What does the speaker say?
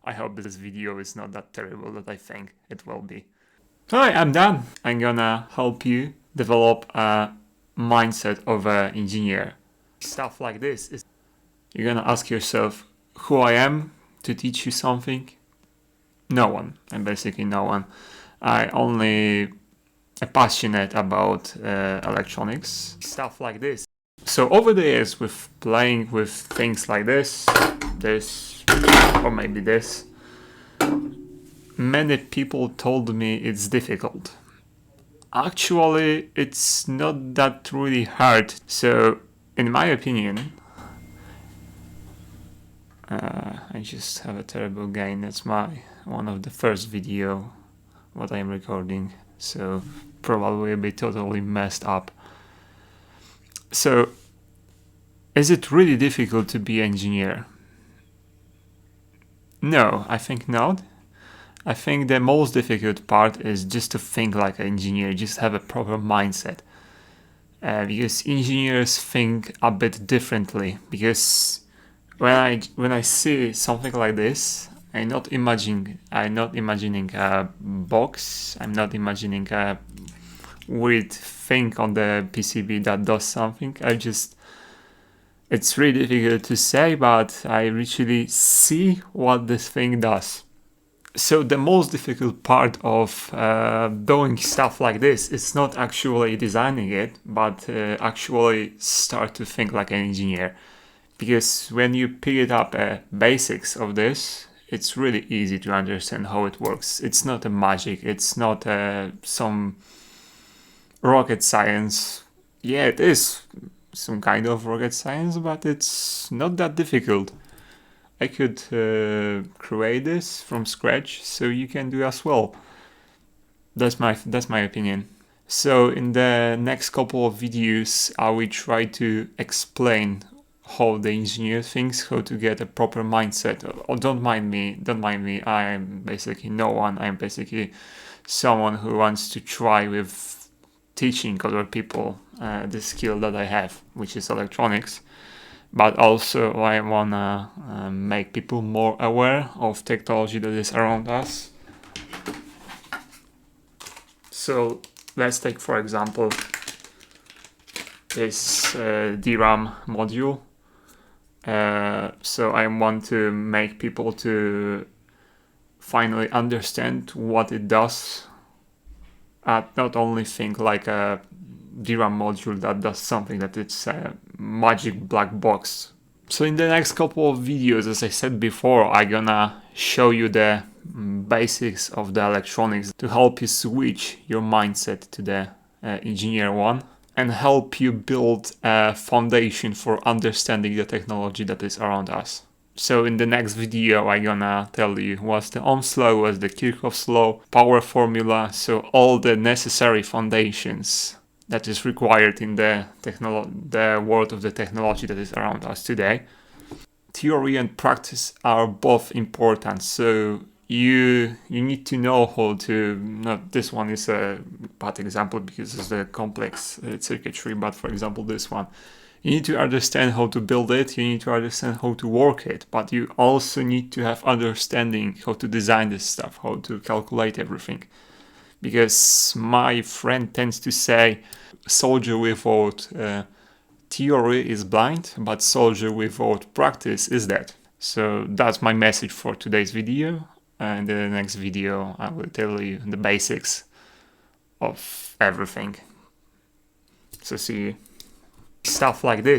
I hope this video is not that terrible that I think it will be. Alright, I'm done. I'm gonna help you develop a mindset of an engineer. Stuff like this is you're gonna ask yourself who I am to teach you something. No one. I'm basically no one. I only am passionate about electronics. Stuff like this. So over the years with playing with things like this, or maybe this, many people told me it's difficult. Actually, it's not that really hard. So, in my opinion, I just have a terrible gain. That's one of the first video what I'm recording. So, probably a bit totally messed up. So, is it really difficult to be an engineer? No, I think not. I think the most difficult part is just to think like an engineer, just have a proper mindset. Because engineers think a bit differently. Because when I see something like this, I'm not imagining a box. I'm not imagining a weird thing on the PCB that does something. It's really difficult to say, but I literally see what this thing does. So the most difficult part of doing stuff like this is not actually designing it, but actually start to think like an engineer. Because when you pick it up basics of this, it's really easy to understand how it works. It's not a magic, it's not some rocket science. Yeah, it is some kind of rocket science, but it's not that difficult. I could create this from scratch, so you can do as well. That's my opinion. So in the next couple of videos, I will try to explain how the engineer thinks, how to get a proper mindset. Oh, don't mind me. I'm basically no one. I'm basically someone who wants to try with teaching other people the skill that I have, which is electronics. But also I wanna make people more aware of technology that is around us. So let's take, for example, this DRAM module. So I want to make people to finally understand what it does, not only think like a DRAM module that does something, that it's a magic black box. So in the next couple of videos, as I said before, I'm gonna show you the basics of the electronics to help you switch your mindset to the engineer one and help you build a foundation for understanding the technology that is around us. So in the next video, I'm gonna tell you what's the Ohm's law, what's the Kirchhoff's law, power formula, so all the necessary foundations that is required in the world of the technology that is around us today. Theory and practice are both important, so you need to know how to, not this one is a bad example because it's a complex circuitry, but for example this one, you need to understand how to build it, you need to understand how to work it, but you also need to have understanding how to design this stuff, how to calculate everything. Because my friend tends to say, soldier without theory is blind, but soldier without practice is dead. So that's my message for today's video. And in the next video, I will tell you the basics of everything. So see you. Stuff like this